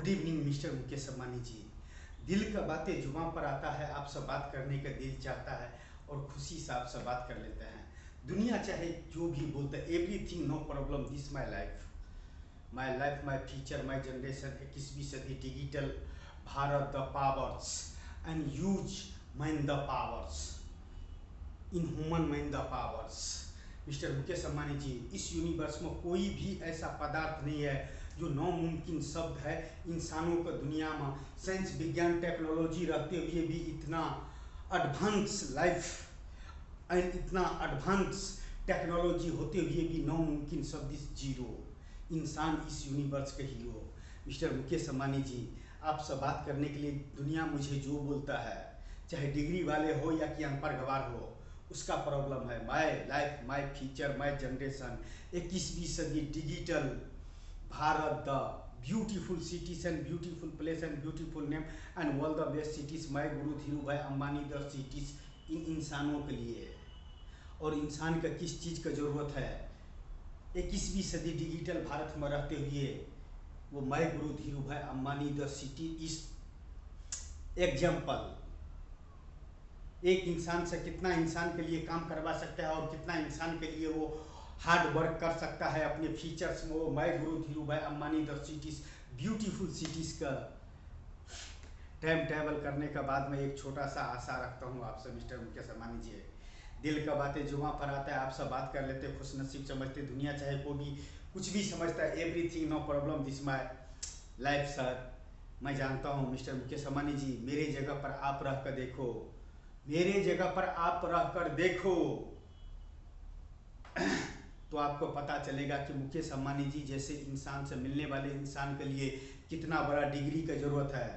Good evening mister Mukesh Ambani ji. दिल का बातें जुबां पर आता है, आपसे बात करने का दिल चाहता है और खुशी से आपसे बात कर लेते हैं। दुनिया चाहे जो भी बोलते, everything no problem this my life, my future, my generation, 21वीं सदी, digital Bharat, the powers and use man the powers in human man the powers. Mister Mukesh Ambani ji, इस यूनिवर्स में कोई भी ऐसा पदार्थ नहीं है जो नामुमकिन शब्द है। इंसानों का दुनिया में साइंस, विज्ञान, टेक्नोलॉजी रहते हुए भी इतना एडवांस लाइफ एंड इतना एडवांस टेक्नोलॉजी होते हुए भी नामुमकिन शब्द इस जीरो। इंसान इस यूनिवर्स का हीरो। मिस्टर मुकेश अम्बानी जी, आपसे बात करने के लिए दुनिया मुझे जो बोलता है, चाहे डिग्री वाले हो या कि अनपढ़ गवार हो, उसका प्रॉब्लम है। My life, my future, my generation, 21वीं सदी, digital Bharat, the beautiful cities and beautiful place and beautiful name and all the best cities, my guru Dhirubhai Ambani the cities. इन इंसानों के लिए और इंसान का किस चीज़ का ज़रूरत है 21वीं सदी डिजिटल भारत में रहते हुए, वो माई guru Dhirubhai Ambani the city इस एग्जाम्पल। एक इंसान से कितना इंसान के लिए काम करवा सकता है और कितना इंसान के लिए वो हार्ड वर्क कर सकता है अपने फीचर्स में। वो माई guru Dhirubhai Ambani the cities, beautiful cities का टाइम ट्रैवल करने के बाद में एक छोटा सा आशा रखता हूँ आपसे मिस्टर मुकेश अम्बानी जी। दिल का बातें जुबां पर आता है, आपसे बात कर लेते, खुश नसीब समझते, दुनिया चाहे कोई भी कुछ भी समझता है, everything no problem this my life sir. मैं जानता हूँ मिस्टर मुकेश अम्बानी जी, मेरे जगह पर आप रह कर देखो, मेरे जगह पर आप रह कर देखो तो आपको पता चलेगा कि मुकेश अम्बानी जी जैसे इंसान से मिलने वाले इंसान के लिए कितना बड़ा डिग्री का ज़रूरत है,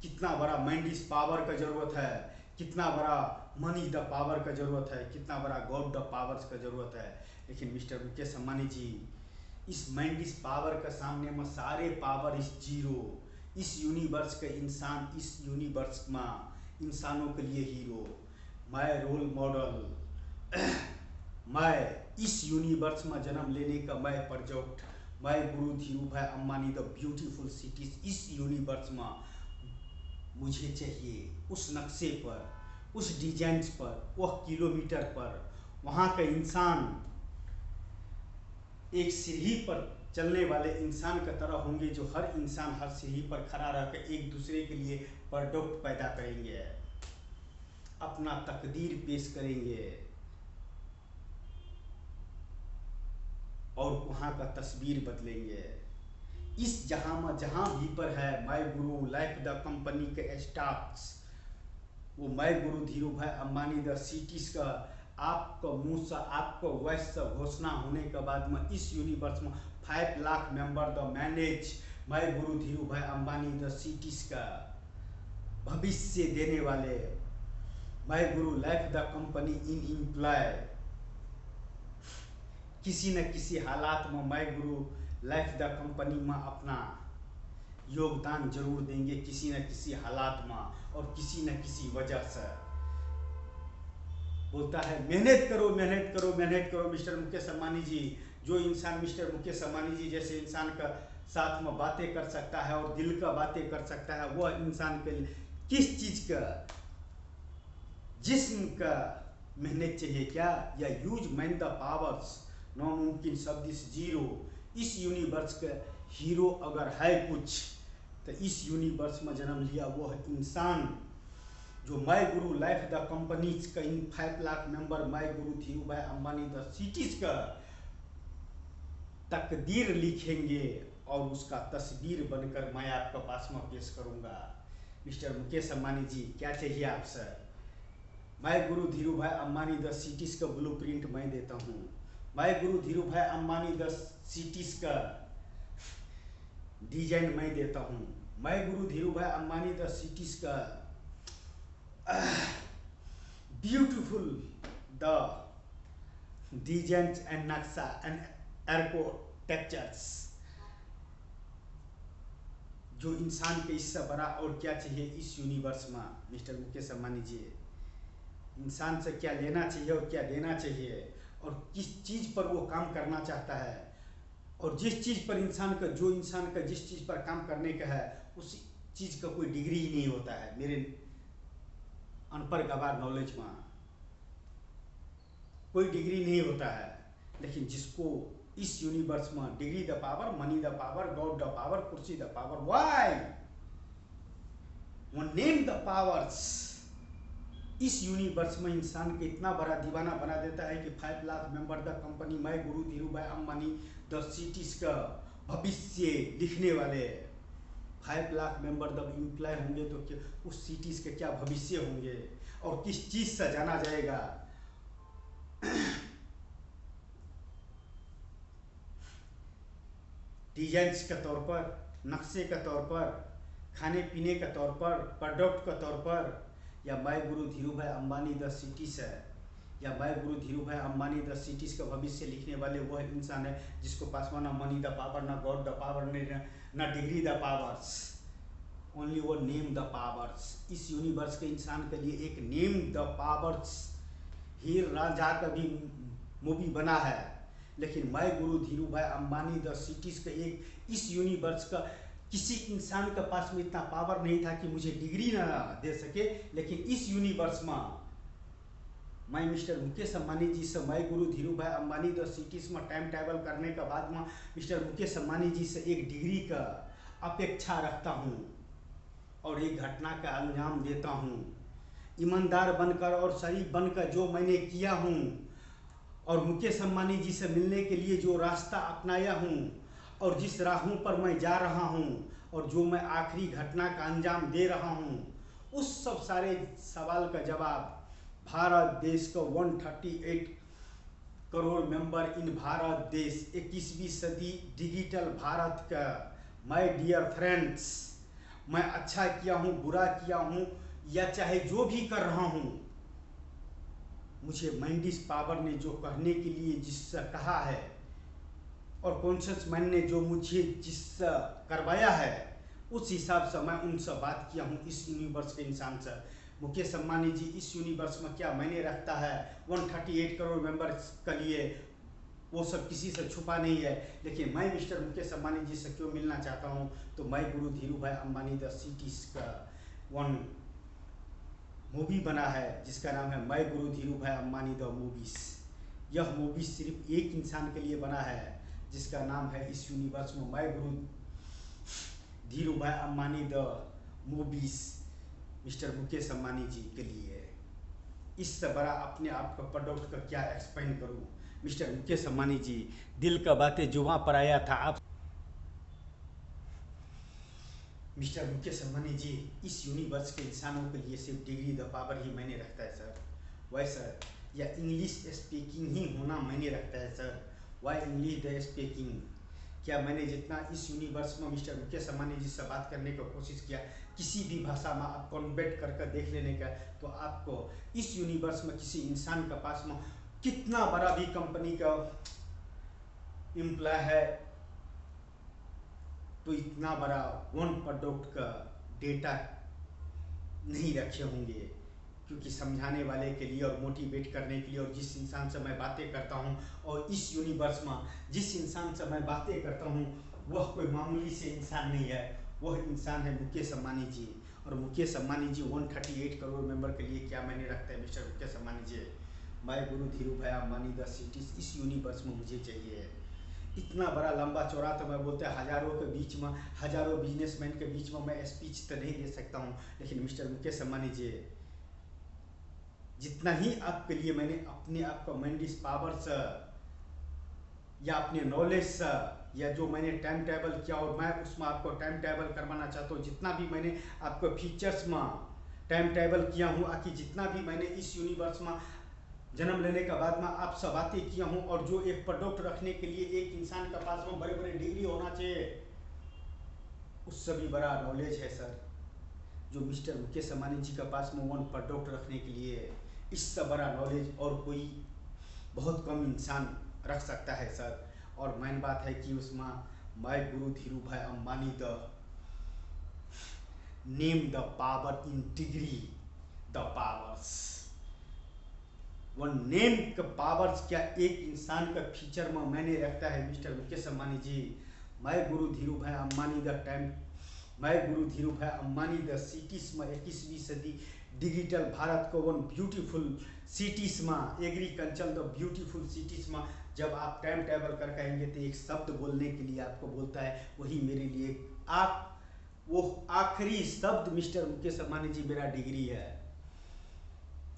कितना बड़ा माइंड इज पावर का ज़रूरत है, कितना बड़ा मनी द पावर का ज़रूरत है, कितना बड़ा गॉड द पावर्स का ज़रूरत है। लेकिन मिस्टर मुकेश अम्बानी जी, इस माइंड इज पावर का सामने में सारे पावर इस जीरो। इस यूनिवर्स का इंसान, इस यूनिवर्स में इंसानों के लिए हीरो, माय रोल मॉडल, मैं इस यूनिवर्स में जन्म लेने का मैं प्रोजेक्ट, मैं guru Dhirubhai Ambani the beautiful cities. इस यूनिवर्स में मुझे चाहिए उस नक्शे पर, उस डिजाइन पर, वह किलोमीटर पर, वहाँ का इंसान एक सीढ़ी पर चलने वाले इंसान की तरह होंगे, जो हर इंसान हर सीढ़ी पर खड़ा रहकर एक दूसरे के लिए प्रोडक्ट पैदा करेंगे, अपना तकदीर पेश करेंगे और वहाँ का तस्वीर बदलेंगे। इस जहाँ में जहाँ भी पर है माई गुरु लाइफ द कंपनी के स्टॉक्स, वो माई guru Dhirubhai Ambani the cities का आपका मुंह से, आपका वॉइस से घोषणा होने के बाद में इस यूनिवर्स में 5 lakh member the manage my guru Dhirubhai Ambani the cities का भविष्य देने वाले my guru life the company in employ, किसी न किसी हालात में माई गुरु लाइफ द कंपनी में अपना योगदान जरूर देंगे, किसी न किसी हालात में और किसी न किसी वजह से। बोलता है मेहनत करो, मेहनत करो, मेहनत करो मिस्टर मुकेश अम्बानी जी। जो इंसान मिस्टर मुकेश अम्बानी जी जैसे इंसान का साथ में बातें कर सकता है और दिल का बातें कर सकता है, वह इंसान के लिए किस चीज़ का, जिस्म का मेहनत चाहिए क्या, या यूज मैन द पावर्स, नामुमकिन शब्द इस जीरो। इस यूनिवर्स का हीरो अगर है कुछ तो इस यूनिवर्स में जन्म लिया वह इंसान, जो माई गुरु लाइफ द कंपनीज का इन 5 lakh member my guru Dhirubhai Ambani the cities का तकदीर लिखेंगे और उसका तस्वीर बनकर मैं आपके पास में पेश करूंगा। मिस्टर मुकेश अम्बानी जी, क्या चाहिए आपसे? माई guru Dhirubhai Ambani the cities का ब्लूप्रिंट मैं देता हूँ, माई guru Dhirubhai Ambani the cities का डिजाइन मैं देता हूँ, माई guru Dhirubhai Ambani the cities का ब्यूटीफुल द डिजाइन एंड नक्शा एंड आर्किटेक्चर्स। जो इंसान के इससे बड़ा और क्या चाहिए इस यूनिवर्स में मिस्टर मुकेश अम्बानी जी। इंसान से क्या लेना चाहिए और क्या देना चाहिए और किस चीज़ पर वो काम करना चाहता है, और जिस चीज़ पर इंसान का, जो इंसान का जिस चीज़ पर काम करने का है उस चीज़ का कोई डिग्री ही नहीं होता है मेरे अनपढ़ गवार नॉलेज में, कोई डिग्री नहीं होता है। लेकिन जिसको इस यूनिवर्स में degree the power, money the power, God the power, कुर्सी द पावर, व्हाई वो नेम द पावर्स, इस यूनिवर्स में इंसान को इतना बड़ा दीवाना बना देता है कि 5 लाख मेंबर द कंपनी, मैं गुरु धीरूभाई अंबानी द सिटीज का भविष्य लिखने वाले 5 लाख मेंबर द एम्प्लॉय होंगे तो उस सिटीज के क्या भविष्य होंगे और किस चीज से जाना जाएगा। डिजाइन्स के तौर पर, नक्शे के तौर पर, खाने पीने के तौर पर, प्रोडक्ट के तौर पर, या मैं गुरु धीरूभाई अंबानी द सिटीज है, या मैं गुरु धीरूभाई अंबानी द सिटीज का भविष्य लिखने वाले वह इंसान है जिसको पास में ना मनी द पावर, ना गॉड द पावर, ना डिग्री द पावर्स, ओनली वो नेम द पावर्स। इस यूनिवर्स के इंसान के लिए एक नेम द पावर्स, हीर रांझा का भी मूवी बना है, लेकिन मैं गुरु धीरूभाई अंबानी द सिटीज का एक इस यूनिवर्स का किसी इंसान के पास में इतना पावर नहीं था कि मुझे डिग्री ना दे सके। लेकिन इस यूनिवर्स में मैं मिस्टर मुकेश अंबानी जी से, मैं गुरु धीरूभाई अंबानी द सिटीज में टाइम ट्रैवल करने के बाद में मिस्टर मुकेश अंबानी जी से एक डिग्री का अपेक्षा रखता हूँ और एक घटना का अंजाम देता हूँ, ईमानदार बनकर और शरीफ बनकर जो मैंने किया हूँ और मुकेश अंबानी जी से मिलने के लिए जो रास्ता अपनाया हूँ और जिस राहों पर मैं जा रहा हूँ और जो मैं आखिरी घटना का अंजाम दे रहा हूँ, उस सब सारे सवाल का जवाब भारत देश का 138 करोड़ मेंबर इन भारत देश 21वीं सदी डिजिटल भारत का, माय डियर फ्रेंड्स, मैं अच्छा किया हूँ, बुरा किया हूँ या चाहे जो भी कर रहा हूँ, मुझे मैंडिस पावर ने जो कहने के लिए जिससे कहा है और कॉन्शियस मैन ने जो मुझे जिससे करवाया है, उस हिसाब से मैं उनसे बात किया हूँ इस यूनिवर्स के इंसान से। मुकेश अंबानी जी इस यूनिवर्स में क्या मायने रखता है 138 करोड़ मेंबर्स के लिए, वो सब किसी से छुपा नहीं है। लेकिन मैं मिस्टर मुकेश अंबानी जी से क्यों मिलना चाहता हूँ, तो मैं गुरु धीरूभाई अंबानी द सिटीज का वन मूवी बना है जिसका नाम है मैं गुरु धीरूभाई अंबानी द मूवीज। यह मूवी सिर्फ एक इंसान के लिए बना है जिसका नाम है इस यूनिवर्स में मैं guru Dhirubhai Ambani the movies, mister Mukesh Ambani ji के लिए। इससे बड़ा अपने आप का प्रोडक्ट का क्या एक्सप्लेन करूं। मिस्टर मुकेश अंबानी जी, दिल का बातें जुबां पर आया था आप। मिस्टर मुकेश अंबानी जी, इस यूनिवर्स के इंसानों के लिए सिर्फ डिग्री द पावर ही मैंने रखता है सर। वाई सर, या इंग्लिश स्पीकिंग ही होना मैंने रखता है sir. Why English the speaking. क्या मैंने जितना इस यूनिवर्स में मिस्टर मुकेश अंबानी जी से बात करने की कोशिश किया, किसी भी भाषा में आप कन्वर्ट करके देख लेने का, तो आपको इस यूनिवर्स में किसी इंसान के पास में कितना बड़ा भी कंपनी का एम्प्लॉय है तो इतना बड़ा वन प्रोडक्ट का डेटा नहीं रखे होंगे, क्योंकि समझाने वाले के लिए और मोटिवेट करने के लिए, और जिस इंसान से मैं बातें करता हूँ और इस यूनिवर्स में जिस इंसान से मैं बातें करता हूँ वह कोई मामूली से इंसान नहीं है, वह इंसान है मुकेश अंबानी जी। और मुकेश अंबानी जी 138 करोड़ मेंबर के लिए क्या मैंने रखता है मिस्टर मुकेश अंबानी जी, मैं गुरु धीरूभाई अंबानी द सिटीज इस यूनिवर्स में मुझे चाहिए। इतना बड़ा लंबा चौड़ा तो मैं बोलते हैं हजारों के बीच में, हजारों बिजनेसमैन के बीच में मैं स्पीच तो नहीं दे सकता हूँ, लेकिन मिस्टर मुकेश अंबानी जी, जितना ही आपके लिए मैंने अपने आप को मैंडिस पावर से या अपने नॉलेज से या जो मैंने टाइम टेबल किया और मैं उसमें आपको टाइम टेबल करवाना चाहता हूँ, जितना भी मैंने आपको फीचर्स में टाइम टेबल किया हूँ, आखिर जितना भी मैंने इस यूनिवर्स में जन्म लेने के बाद में आपसे बातें किया हूँ, और जो एक प्रोडक्ट रखने के लिए एक इंसान के पास में बड़े बड़े डिग्री होना चाहिए, उससे भी बड़ा नॉलेज है सर जो मिस्टर मुकेश अंबानी जी के पास में वन प्रोडक्ट रखने के लिए। इससे बड़ा नॉलेज और कोई बहुत कम इंसान रख सकता है सर। और मेन बात है कि उसमें मैं guru Dhirubhai Ambani the name the power in degree the powers, one name का पावर्स क्या एक इंसान का फीचर में मैंने रखता है मिस्टर मुकेश अंबानी जी। मैं गुरु धीरूभाई अंबानी द टाइम मैं guru Dhirubhai Ambani the cities में 21वीं सदी डिजिटल भारत को वन ब्यूटीफुल सिटीज में एग्रीकल्चर द ब्यूटीफुल सिटीज में जब आप टाइम टेबल कर कहेंगे तो एक शब्द बोलने के लिए आपको बोलता है, वही मेरे लिए आप वो आखिरी शब्द मिस्टर मुकेश अंबानी जी मेरा डिग्री है।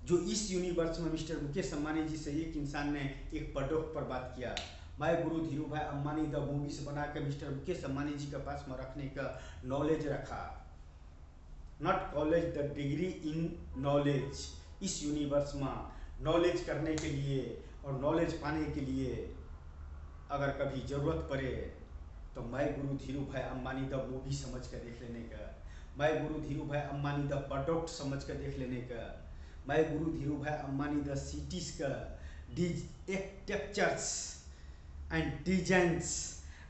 जो इस यूनिवर्स में मिस्टर मुकेश अंबानी जी से एक इंसान ने एक प्रोडक्ट पर बात किया, मैं guru Dhirubhai Ambani the movies बना के मिस्टर मुकेश अंबानी जी के पास में रखने का नॉलेज रखा, not college the degree in knowledge. इस यूनिवर्स में नॉलेज करने के लिए और नॉलेज पाने के लिए अगर कभी जरूरत पड़े तो मैं guru Dhirubhai Ambani the movie समझ कर देख लेने का, मैं guru Dhirubhai Ambani the product समझ कर देख लेने का, मैं guru Dhirubhai Ambani the cities का टेक्चर्स एंड डिजाइंस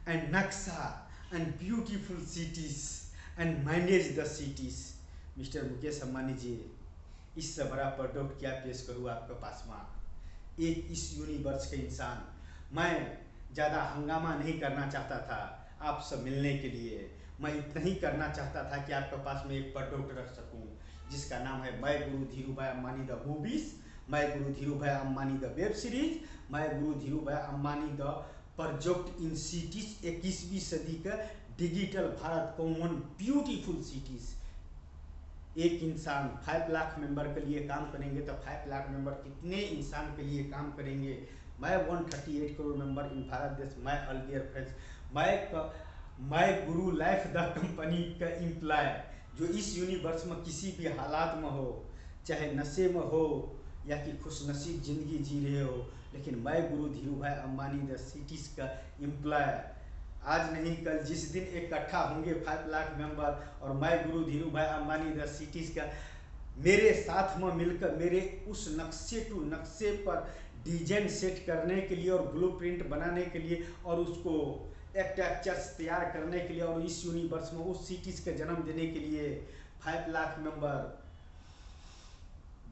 एंड नक्शा and beautiful cities and manage the cities. Mister Mukesh Ambani ji, इससे बड़ा प्रोडक्ट क्या पेश करूँ आपके पास में। एक इस यूनिवर्स के इंसान, मैं ज़्यादा हंगामा नहीं करना चाहता था आपसे मिलने के लिए, मैं इतना ही करना चाहता था कि आपके पास में एक प्रोडक्ट रख सकूं जिसका नाम है मैं guru Dhirubhai Ambani the movies, मैं guru Dhirubhai Ambani the web series, मैं guru Dhirubhai Ambani the project in cities 21वीं सदी का digital Bharat common beautiful cities. एक इंसान 5 लाख मेंबर के लिए काम करेंगे तो 5 लाख मेंबर कितने इंसान के लिए काम करेंगे। मैं 138 करोड़ मेंबर इन भारत देश, मैं अलगेयर फ्रेंड्स, मैं गुरु लाइफ द कंपनी का एम्प्लॉय जो इस यूनिवर्स में किसी भी हालात में हो, चाहे नशे में हो या कि खुशनसीब जिंदगी जी रहे हो, लेकिन मैं guru Dhirubhai Ambani the cities का एम्प्लॉय आज नहीं कल जिस दिन इकट्ठा होंगे 5 लाख मेंबर और मैं guru Dhirubhai Ambani the cities का मेरे साथ में मिलकर मेरे उस नक्शे टू नक्शे पर डिजाइन सेट करने के लिए और ब्लूप्रिंट बनाने के लिए और उसको एक्टर्स तैयार करने के लिए और इस यूनिवर्स में उस सिटीज का जन्म देने के लिए 5 लाख मेंबर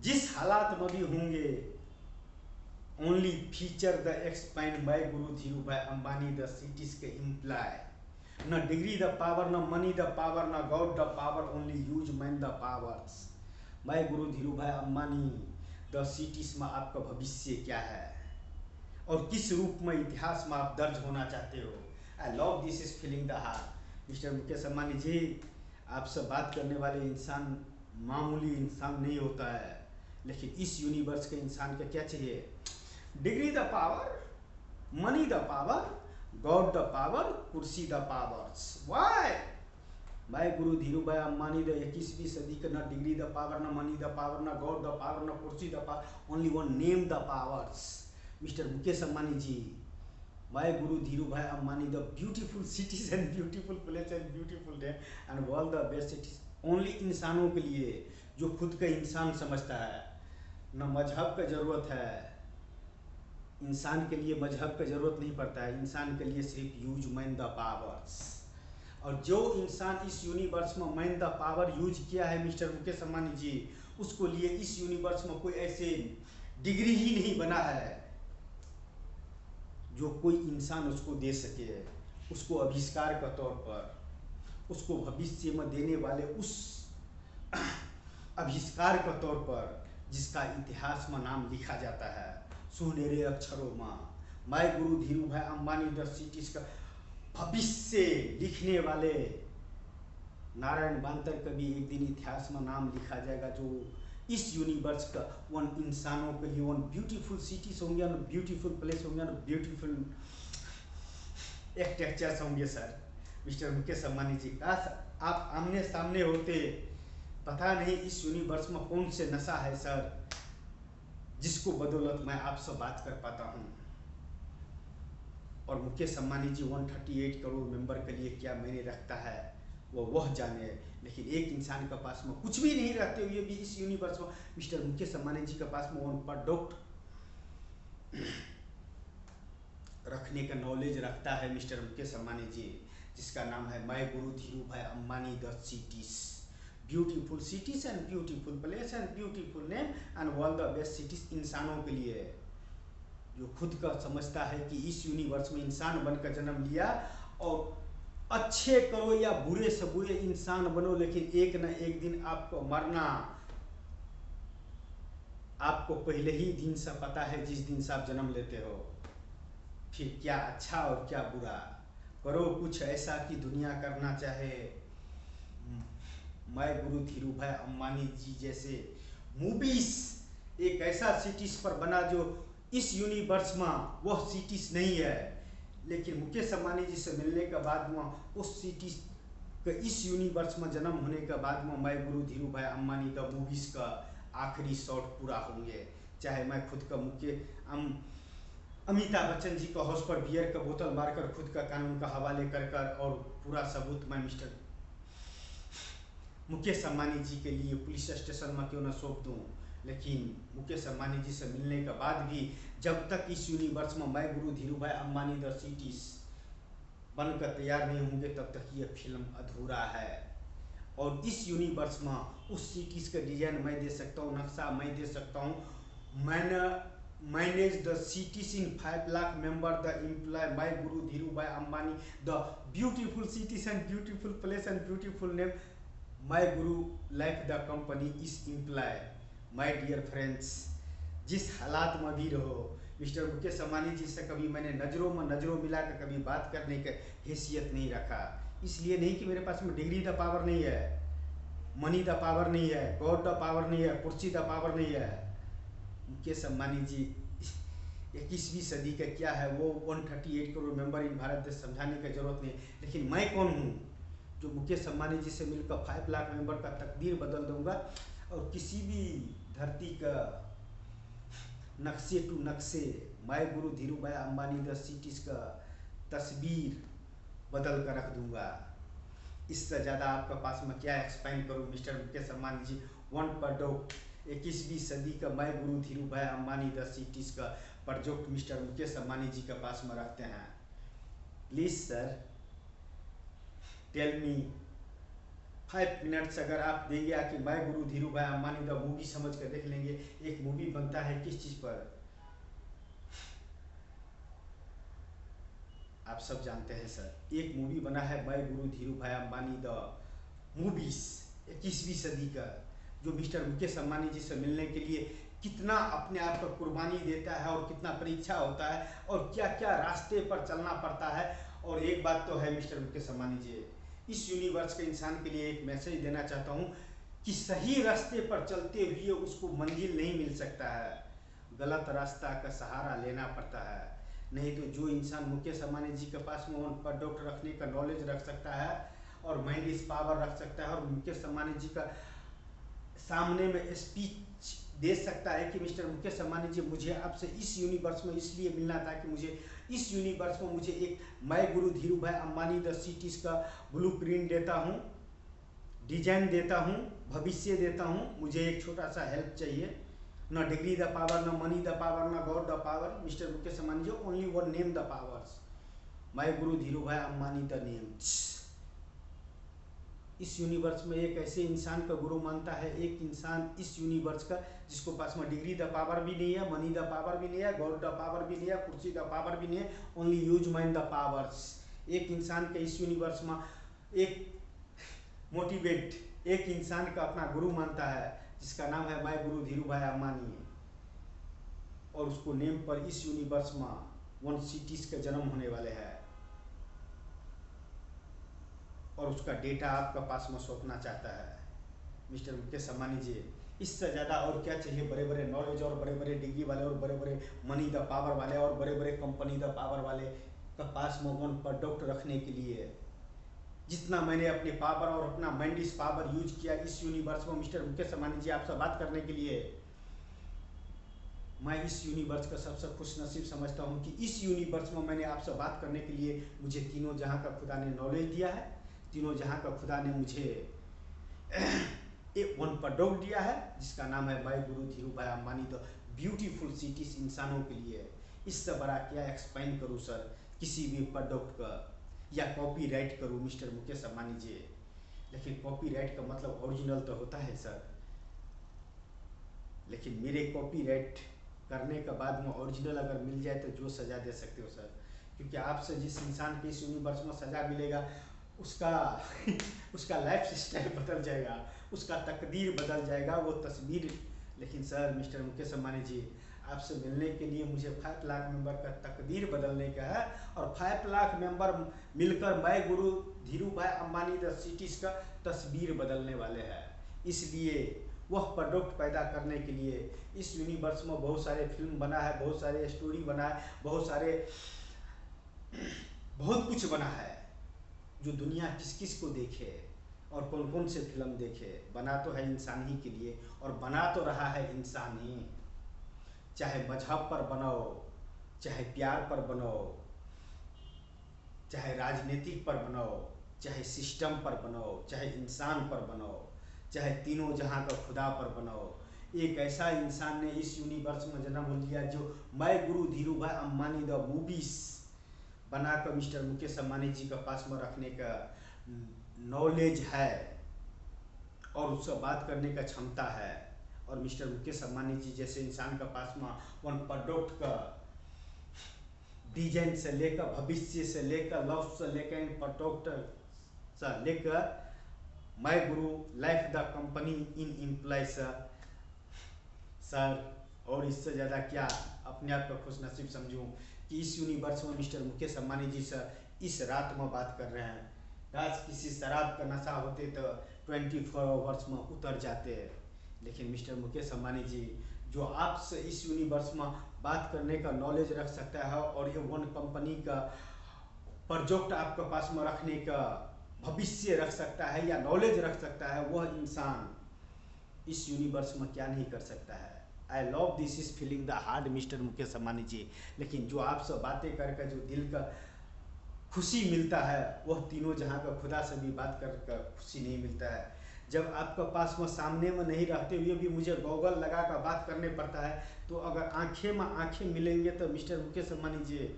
जिस हालात में भी होंगे, only feature the एक्सपाइन bye Guru Dhirubhai Ambani the cities के एम्प्लॉय। न डिग्री द पावर, न मनी द पावर, न God the power, only use man the powers. मैं guru Dhirubhai Ambani the cities में आपका भविष्य क्या है और किस रूप में इतिहास में आप दर्ज होना चाहते हो। I love this is feeling the heart. Mister Mukesh Ambani ji, आपसे बात करने वाले इंसान मामूली इंसान नहीं होता है, लेकिन इस यूनिवर्स के इंसान का क्या चाहिए? Degree the power, money the power, God the power, कुर्सी द पावर्स। व्हाई? मैं गुरु धीरू भाई अंबानी द 21वीं सदी का न डिग्री द पावर, न मनी द पावर, न गॉड द पावर, न कुर्सी the power, only one name the powers. Mister Mukesh Ambani ji, मैं guru Dhirubhai Ambani the beautiful cities and beautiful place and beautiful day and all the best cities only इंसानों के लिए जो खुद का इंसान समझता है। न मजहब का ज़रूरत है, इंसान के लिए मजहब का ज़रूरत नहीं पड़ता है, इंसान के लिए सिर्फ यूज मैन द पावर्स। और जो इंसान इस यूनिवर्स में मैन द पावर यूज किया है मिस्टर मुकेश अंबानी जी, उसको लिए इस यूनिवर्स में कोई ऐसे डिग्री ही नहीं बना है जो कोई इंसान उसको दे सके, उसको आविष्कार के तौर पर, उसको भविष्य में देने वाले उस आविष्कार के तौर पर जिसका इतिहास में नाम लिखा जाता है सुनहरे अक्षरों में। मैं guru Dhirubhai Ambani the cities का भविष्य लिखने वाले नारायण बांतर का भी एक दिन इतिहास में नाम लिखा जाएगा, जो इस यूनिवर्स का वन इंसानों के लिए वन ब्यूटीफुल सिटीज होंगे, वन ब्यूटीफुल प्लेस होंगे, वन ब्यूटीफुल आर्किटेक्चर्स होंगे। सर मिस्टर मुकेश अंबानी जी, काश आप आमने सामने होते, पता नहीं इस यूनिवर्स में कौन से नशा है सर जिसको बदौलत मैं आपसे बात कर पाता हूँ। और मुकेश अंबानी जी 138 करोड़ मेंबर के लिए क्या मैंने रखता है वह जाने, लेकिन एक इंसान के पास में कुछ भी नहीं रहते हुए भी इस यूनिवर्स में मिस्टर मुकेश अंबानी जी के पास में वन प्रोडक्ट रखने का नॉलेज रखता है मिस्टर मुकेश अंबानी जी, जिसका नाम है मैं guru Dhirubhai Ambani the cities, beautiful cities and beautiful place and beautiful name and all the best cities. इंसानों के लिए जो खुद का समझता है कि इस यूनिवर्स में इंसान बनकर जन्म लिया और अच्छे करो या बुरे से बुरे इंसान बनो, लेकिन एक न एक दिन आपको मरना आपको पहले ही दिन से पता है, जिस दिन से आप जन्म लेते हो। फिर क्या अच्छा और क्या बुरा, करो कुछ ऐसा कि दुनिया करना चाहे। मैं गुरु धीरू भाई अम्बानी जी जैसे मूवीज एक ऐसा सिटीज पर बना जो इस यूनिवर्स में वह सिटीज नहीं है, लेकिन मुकेश अम्बानी जी से मिलने के बाद में उस सिटीज के इस यूनिवर्स में जन्म होने के बाद में मैं guru Dhirubhai Ambani the movies का आखिरी शॉट पूरा होंगे। चाहे मैं खुद का अमिताभ बच्चन जी को हाउस पर बियर का बोतल मारकर खुद का कानून का हवाले कर कर और पूरा सबूत मैं मिस्टर मुकेश अम्बानी जी के लिए पुलिस स्टेशन में क्यों न सौंप दूं, लेकिन मुकेश अम्बानी जी से मिलने के बाद भी जब तक इस यूनिवर्स में मैं guru Dhirubhai Ambani the cities बनकर तैयार नहीं होंगे तब तक ये फिल्म अधूरा है। और इस यूनिवर्स में उस सिटीज का डिजाइन मैं दे सकता हूँ, नक्शा मैं दे सकता हूँ। मैंने manage the cities in 5 lakh member the employ my guru Dhirubhai Ambani the beautiful cities and beautiful place and beautiful name my guru like the company is employ. My dear friends, जिस हालात में भी रहो, मिस्टर मुकेश अम्बानी जी से कभी मैंने नज़रों में नज़रों मिला कर कभी बात करने की हैसियत नहीं रखा। इसलिए नहीं कि मेरे पास में डिग्री द पावर नहीं है, मनी द पावर नहीं है, गॉड द पावर नहीं है, कुर्सी द पावर नहीं है। मुकेश अम्बानी जी 21वीं सदी का क्या है वो 138 करोड़ मेंबर इन भारत देश समझाने की जरूरत नहीं। लेकिन मैं कौन हूँ जो मुकेश अम्बानी जी से मिलकर 5 लाख मेंबर का तकदीर बदल दूंगा और किसी भी धरती का नक्शे टू नक्शे my guru Dhirubhai Ambani the cities का तस्वीर बदल कर रख दूंगा। इससे ज़्यादा आपके पास में क्या एक्सप्लेन करूँ mister Mukesh Ambani ji. One product 21वीं सदी का मैं guru Dhirubhai Ambani the cities का प्रोजेक्ट मिस्टर मुकेश अम्बानी जी के पास में रखते हैं। Please sir tell me 5 minutes अगर आप देंगे कि मैं guru Dhirubhai Ambani the movie समझ कर देख लेंगे। एक मूवी बनता है किस चीज़ पर, आप सब जानते हैं सर। एक मूवी बना है मैं guru Dhirubhai Ambani the movies 21वीं सदी का, जो मिस्टर मुकेश अम्बानी जी से मिलने के लिए कितना अपने आप पर कुर्बानी देता है और कितना परीक्षा होता है और क्या क्या रास्ते पर चलना पड़ता है। और एक बात तो है मिस्टर मुकेश अम्बानी जी, इस यूनिवर्स के इंसान के लिए एक मैसेज देना चाहता हूँ कि सही रास्ते पर चलते हुए उसको मंजिल नहीं मिल सकता है, गलत रास्ता का सहारा लेना पड़ता है। नहीं तो जो इंसान मुकेश अम्बानी जी के पास में उन पर डॉक्टर रखने का नॉलेज रख सकता है और माइंड इस पावर रख सकता है और मुकेश अम्बानी जी का सामने में स्पीच दे सकता है कि मिस्टर मुकेश अम्बानी जी मुझे आपसे इस यूनिवर्स में इसलिए मिलना था कि मुझे इस यूनिवर्स में मुझे एक मैं guru Dhirubhai Ambani the cities का ब्लूप्रिंट देता हूँ, डिजाइन देता हूँ, भविष्य देता हूँ। मुझे एक छोटा सा हेल्प चाहिए, न डिग्री द पावर, न मनी द पावर, न God the power. Mister Mukesh Ambani ji only one name the powers, मैं guru Dhirubhai Ambani the name. इस यूनिवर्स में एक ऐसे इंसान का गुरु मानता है, एक इंसान इस यूनिवर्स का जिसको पास में डिग्री द पावर भी नहीं है, मनी द पावर भी नहीं है, गॉड द पावर भी नहीं है, कुर्सी द पावर भी नहीं है, only use mind the powers. एक इंसान के इस यूनिवर्स में एक मोटिवेट एक इंसान का अपना गुरु मानता है जिसका नाम है मैं गुरु धीरू भाई अम्बानी, और उसको नेम पर इस यूनिवर्स में 1 सिटीज का जन्म होने वाले हैं और उसका डेटा आपका पास में सौंपना चाहता है। मिस्टर मुकेश अम्बानी जी, इससे ज़्यादा और क्या चाहिए? बड़े बड़े नॉलेज और बड़े बड़े डिग्री वाले और बड़े बड़े मनी द पावर वाले और बड़े बड़े कंपनी द पावर वाले का पास में वन प्रोडक्ट रखने के लिए जितना मैंने अपने पावर और अपना माइंडिस पावर यूज किया इस यूनिवर्स में मिस्टर मुकेश अम्बानी जी आपसे बात करने के लिए, मैं इस यूनिवर्स का सबसे खुश नसीब समझता हूँ कि इस यूनिवर्स में मैंने आपसे बात करने के लिए मुझे तीनों जहाँ का खुदा ने नॉलेज दिया है, तीनों जहाँ का खुदा ने मुझे एक वन प्रोडक्ट दिया है जिसका नाम है मैं guru Dhirubhai Ambani the beautiful cities इंसानों के लिए। इससे बड़ा क्या एक्सप्लेन करूँ सर किसी भी प्रोडक्ट का, या कॉपीराइट करूँ मिस्टर मुकेश अम्बानी जी। लेकिन कॉपीराइट का मतलब ओरिजिनल तो होता है सर, लेकिन मेरे कॉपीराइट करने के बाद में ओरिजिनल अगर मिल जाए तो जो सज़ा दे सकते हो सर, क्योंकि आपसे जिस इंसान के इस यूनिवर्स में सज़ा मिलेगा उसका उसका लाइफ स्टाइल बदल जाएगा, उसका तकदीर बदल जाएगा वो तस्वीर। लेकिन सर मिस्टर मुकेश अंबानी जी, आपसे मिलने के लिए मुझे 5 लाख मेंबर का तकदीर बदलने का है, और 5 लाख मेंबर मिलकर मैं guru Dhirubhai Ambani the cities का तस्वीर बदलने वाले हैं। इसलिए वह प्रोडक्ट पैदा करने के लिए इस यूनिवर्स में बहुत सारे फिल्म बना है, बहुत सारे स्टोरी बना है, बहुत कुछ बना है, जो दुनिया किस किस को देखे और कौन कौन से फिल्म देखे। बना तो है इंसान ही के लिए, और बना तो रहा है इंसान ही। चाहे मजहब पर बनाओ, चाहे प्यार पर बनाओ, चाहे राजनीतिक पर बनाओ, चाहे सिस्टम पर बनाओ, चाहे इंसान पर बनाओ, चाहे तीनों जहां का खुदा पर बनाओ, एक ऐसा इंसान ने इस यूनिवर्स में जन्म लिया जो मैं guru Dhirubhai Ambani the movies बनाकर मिस्टर मुकेश अंबानी जी के पास में रखने का नॉलेज है और उससे बात करने का क्षमता है। और मिस्टर मुकेश अंबानी जी जैसे इंसान के पास में वन प्रोडक्ट का डिजाइन से लेकर, भविष्य से लेकर, लव से लेकर, प्रोडक्ट से लेकर मैं guru life the company in employ sir, और इससे ज़्यादा क्या अपने आप को खुश नसीब समझूं कि इस यूनिवर्स में मिस्टर मुकेश अंबानी जी से इस रात में बात कर रहे हैं। आज किसी शराब का नशा होते तो 24 आवर्स में उतर जाते हैं, लेकिन मिस्टर मुकेश अंबानी जी जो आपसे इस यूनिवर्स में बात करने का नॉलेज रख सकता है और ये वन कंपनी का प्रोजेक्ट आपके पास में रखने का भविष्य रख सकता है या नॉलेज रख सकता है, वह इंसान इस यूनिवर्स में क्या नहीं कर सकता है। I love this is feeling the hard mister Mukesh Ambani ji. लेकिन जो आपसे बातें करके जो दिल का खुशी मिलता है, वह तीनों जहाँ का खुदा से भी बात कर खुशी नहीं मिलता है। जब आपके पास में सामने में नहीं रहते हुए भी मुझे गॉगल लगा कर बात करने पड़ता है, तो अगर आंखें में आंखें मिलेंगे तो mister Mukesh Ambani ji,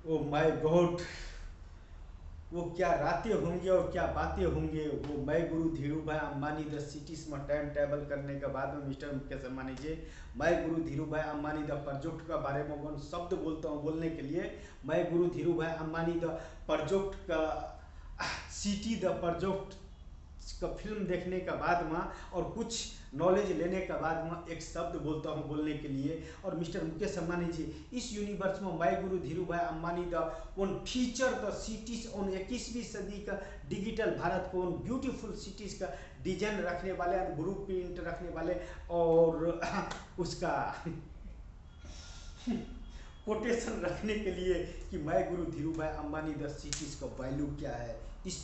oh my God, वो क्या रातें होंगे और क्या बातें होंगे। वो मैं guru Dhirubhai Ambani the cities में टाइम टेबल करने के बाद में मिस्टर मुकेश अंबानी जी, मैं guru Dhirubhai Ambani the project के बारे में वन शब्द बोलता हूँ बोलने के लिए। मैं guru Dhirubhai Ambani the project का सिटी द प्रोजेक्ट का फिल्म देखने के बाद में और कुछ नॉलेज लेने के बाद में एक शब्द बोलता हूँ बोलने के लिए। और मिस्टर मुकेश अंबानी जी, इस यूनिवर्स में मैं गुरु धीरू भाई अंबानी द उन फीचर द सिटीज उन 21वीं सदी का डिजिटल भारत को उन ब्यूटीफुल सिटीज का डिजाइन रखने वाले, ब्लू प्रिंट रखने वाले और उसका कोटेशन रखने के लिए कि मैं guru Dhirubhai Ambani the cities का वैल्यू क्या है, इस